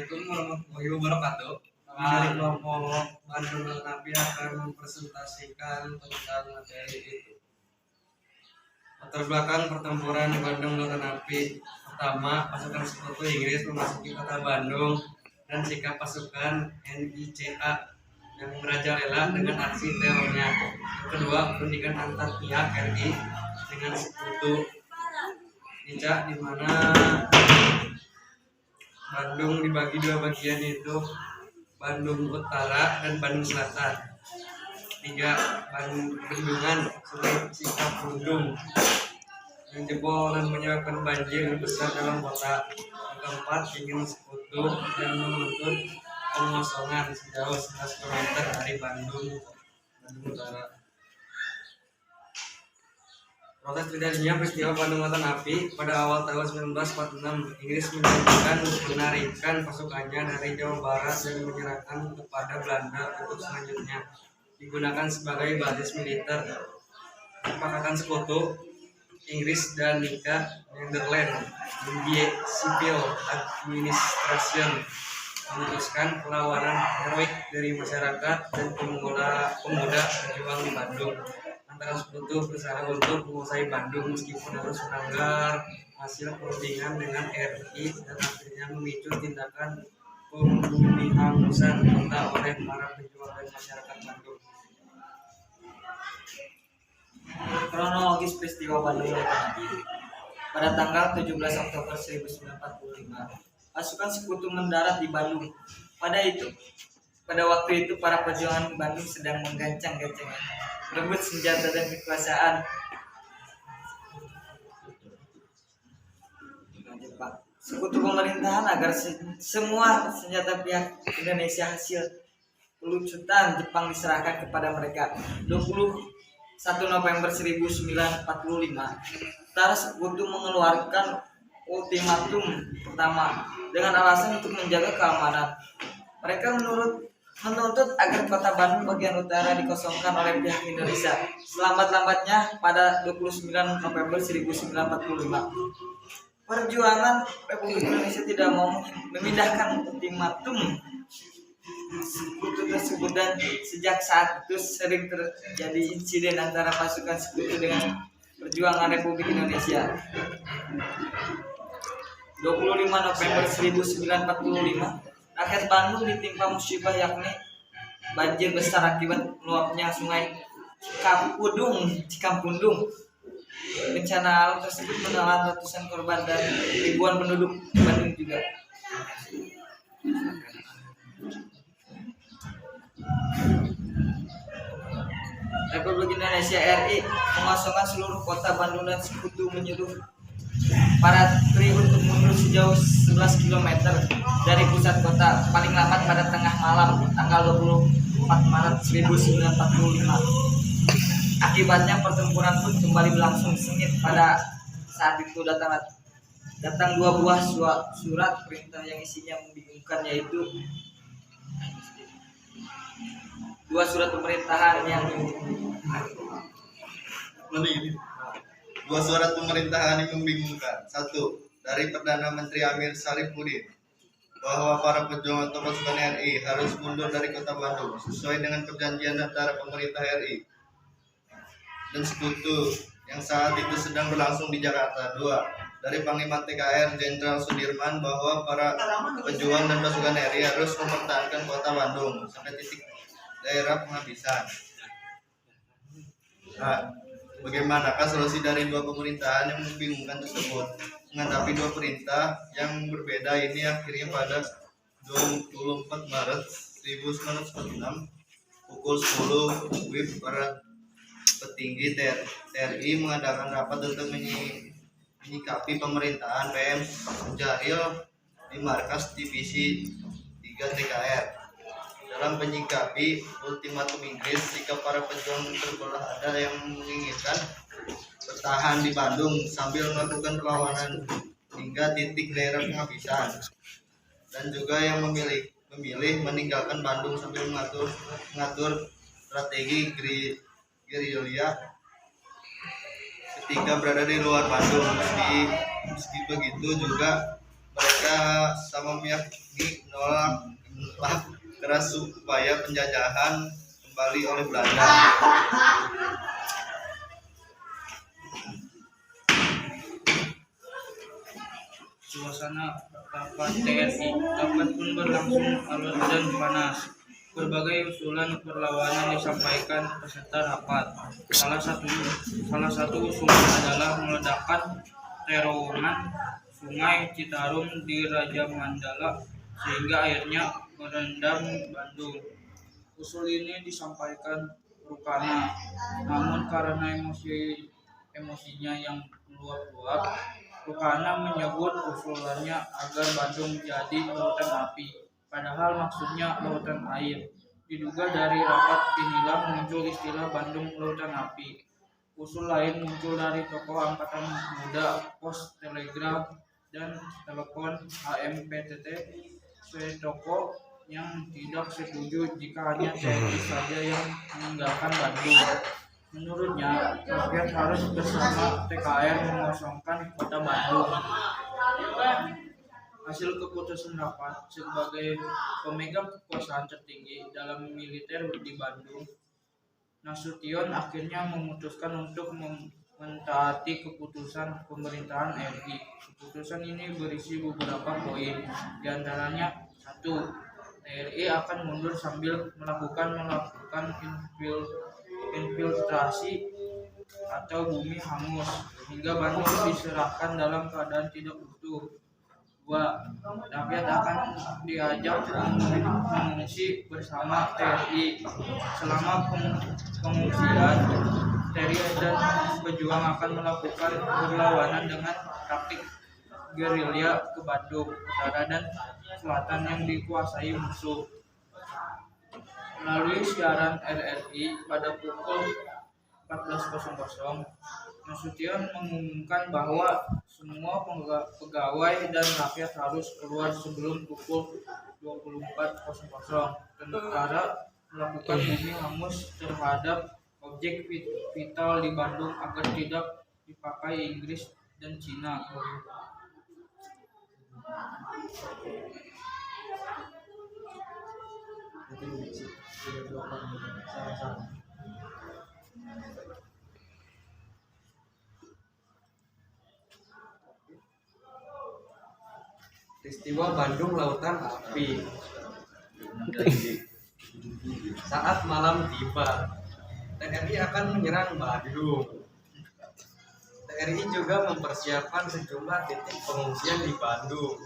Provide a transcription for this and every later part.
Assalamualaikum warahmatullahi wabarakatuh. Kami dari kelompok Bandung Lautan Api akan mempresentasikan tentang materi itu. Latar belakang pertempuran di Bandung Lautan Api. Pertama, pasukan sekutu Inggris memasuki kota Bandung dan sikap pasukan NICA yang merajalela dengan aksi terornya. Yang kedua, perundingan antar pihak RI dengan sekutu NICA, di mana Bandung dibagi dua bagian, yaitu Bandung Utara dan Bandung Selatan. Tiga, bendungan Sungai Cikapundung yang jebol dan menyebabkan banjir besar dalam kota. Yang keempat, ingin sekutu yang menuntut pengosongan sejauh 11 km dari Bandung Utara. Proses terjadinya peristiwa Bandung Lautan Api pada awal tahun 1946, Inggris menjanjikan menarikan pasukannya dari Jawa Barat dan menyerahkan kepada Belanda untuk selanjutnya digunakan sebagai basis militer. Kesepakatan sekutu Inggris dan NICA Netherlands Civil Administration memutuskan perlawanan heroik dari masyarakat dan pemuda berjuang di Bandung. Antara sekutu berusaha untuk menguasai Bandung meskipun harus melanggar hasil perundingan dengan RI dan akhirnya memicu tindakan penghapusan kota oleh para pejuang dan masyarakat Bandung. Kronologis peristiwa Bandung Lautan Api. Pada tanggal 17 Oktober 1945, pasukan sekutu mendarat di Bandung. Pada waktu itu para pejuang Bandung sedang menggancang-gancangan merebut senjata dan kekuasaan. Sekutu pemerintahan agar semua senjata pihak Indonesia hasil pelucutan Jepang diserahkan kepada mereka. 21 November 1945, tentara sekutu mengeluarkan ultimatum pertama dengan alasan untuk menjaga keamanan. Mereka menuntut agar kota Bandung bagian utara dikosongkan oleh pihak Indonesia selambat-lambatnya pada 29 November 1945. Perjuangan Republik Indonesia tidak mau memindahkan ultimatum sekutu tersebut, dan sejak saat itu sering terjadi insiden antara pasukan sekutu dengan perjuangan Republik Indonesia. 25 November 1945, rakyat Bandung ditimpa musibah, yakni banjir besar akibat meluapnya Sungai Cikapundung. Bencana alam tersebut menelan ratusan korban dan ribuan penduduk Bandung juga. Republik Indonesia RI mengosongkan seluruh kota Bandung dan sekutu menyuruh para TNI untuk mundur sejauh 11 km dari pusat kota, paling lambat pada tengah malam tanggal 24 Maret 1945. Akibatnya pertempuran pun kembali berlangsung sengit. Pada saat itu datang dua buah surat perintah yang isinya membingungkan, yaitu dua surat pemerintahan yang Dua surat pemerintahan yang membingungkan. Satu, dari Perdana Menteri Amir Syarifuddin, bahwa para pejuang atau pasukan RI harus mundur dari kota Bandung sesuai dengan perjanjian antara pemerintah RI dan sekutu yang saat itu sedang berlangsung di Jakarta. Dua, dari Panglima TKR Jenderal Sudirman, bahwa para pejuang dan pasukan RI harus mempertahankan kota Bandung sampai titik daerah penghabisan. Nah, bagaimanakah solusi dari dua pemerintahan yang membingungkan tersebut? Menghadapi dua perintah yang berbeda ini, akhirnya pada 24 Maret 1946 pukul 10 WIB, para petinggi TNI mengadakan rapat untuk menyikapi pemerintahan PM Sujaril di markas divisi 3 TKR. Dalam menyikapi ultimatum Inggris, sikap para pejuang terbelah. Ada yang menginginkan bertahan di Bandung sambil melakukan perlawanan hingga titik daerah penghabisan, dan juga yang memilih meninggalkan Bandung sambil mengatur strategi gerilya ketika berada di luar Bandung. Meski begitu juga mereka sama pihak ini menolak keras upaya penjajahan kembali oleh Belanda. Suasana rapat TNI dapat pun berlangsung alot dan panas. Berbagai usulan perlawanan disampaikan peserta rapat. Salah satu usulan adalah meledakan terowongan Sungai Citarum di Raja Mandala sehingga airnya merendam Bandung. Usul ini disampaikan Rukana, namun karena emosinya yang meluap-luap, Rukana menyebut usulannya agar Bandung jadi lautan api, padahal maksudnya lautan air. Diduga dari rapat inilah muncul istilah Bandung Lautan Api. Usul lain muncul dari tokoh Angkatan Muda, Pos Telegraf, dan Telepon HMPTT, tokoh yang tidak setuju jika hanya TNI saja yang meninggalkan Bandung. Menurutnya, rakyat harus bersama TKR mengosongkan kota Bandung. Hasil keputusan rapat sebagai pemegang kekuasaan tertinggi dalam militer di Bandung, Nasution akhirnya memutuskan untuk mentaati keputusan pemerintahan RI. Keputusan ini berisi beberapa poin, diantaranya 1. TNI akan mundur sambil melakukan infiltrasi atau bumi hangus hingga Bandung diserahkan dalam keadaan tidak utuh. 2. Rakyat akan diajak mengungsi bersama TNI. Selama pengungsian, TNI dan pejuang akan melakukan perlawanan dengan taktik gerilya ke Bandung Utara dan Selatan yang dikuasai musuh. Melalui siaran RRI pada pukul 14.00, Nasution mengumumkan bahwa semua pegawai dan rakyat harus keluar sebelum pukul 24.00. Tentara melakukan bumi hangus terhadap objek vital di Bandung agar tidak dipakai Inggris dan Cina. Peristiwa Bandung Lautan Api. Saat malam tiba, TNI akan menyerang Bandung. TNI juga mempersiapkan sejumlah titik pengungsian di Bandung.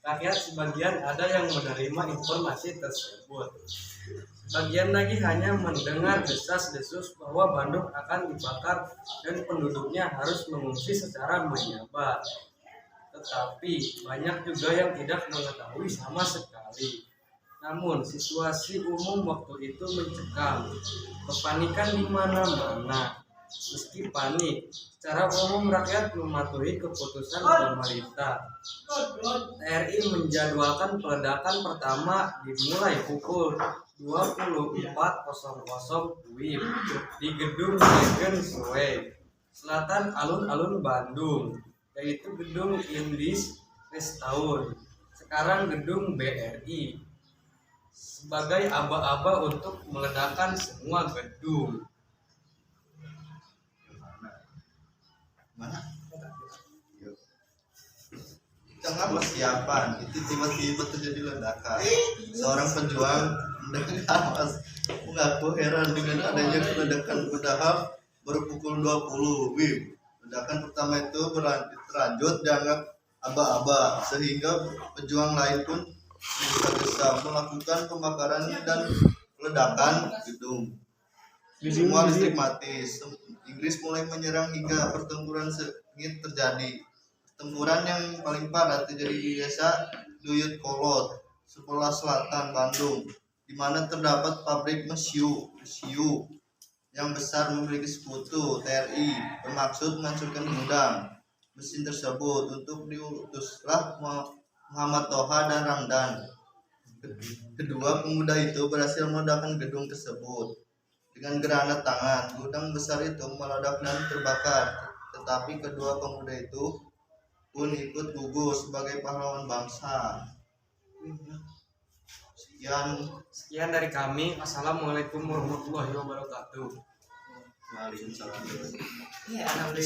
Rakyat sebagian ada yang menerima informasi tersebut. Sebagian lagi hanya mendengar desas-desus bahwa Bandung akan dibakar dan penduduknya harus mengungsi secara menyebar. Tetapi banyak juga yang tidak mengetahui sama sekali. Namun situasi umum waktu itu mencekam, kepanikan di mana-mana. Meski panik, secara umum rakyat mematuhi keputusan pemerintah. TNI menjadwalkan peledakan pertama dimulai pukul 24.00 WIB di Gedung Regen Sue, selatan alun-alun Bandung, yaitu Gedung Indis Restaun, sekarang Gedung BRI, sebagai aba-aba untuk meledakan semua gedung. Mana? Di tengah persiapan itu tiba-tiba terjadi ledakan. Seorang pejuang mendengar mengaku heran dengan adanya ledakan padahal baru pukul 20 WIB. Ledakan pertama itu berlanjut dianggap aba-aba sehingga pejuang lain pun tergesa-gesa melakukan pembakaran dan ledakan gedung. Semua listrik mati. Inggris mulai menyerang hingga pertempuran sengit terjadi. Pertempuran yang paling parah terjadi di desa Duyut Kolot, sebelah selatan Bandung, di mana terdapat pabrik mesiu yang besar memiliki sekutu TNI bermaksud menghancurkan gudang mesin tersebut. Untuk diutuslah Muhammad Toha dan Ramdan. Kedua pemuda itu berhasil meledakkan gedung tersebut dengan granat tangan. Gudang besar itu meledak dan terbakar. Tetapi kedua pemuda itu pun ikut gugur sebagai pahlawan bangsa. Sekian dari kami. Assalamualaikum warahmatullahi wabarakatuh. Waalaikumsalam. Alhamdulillah.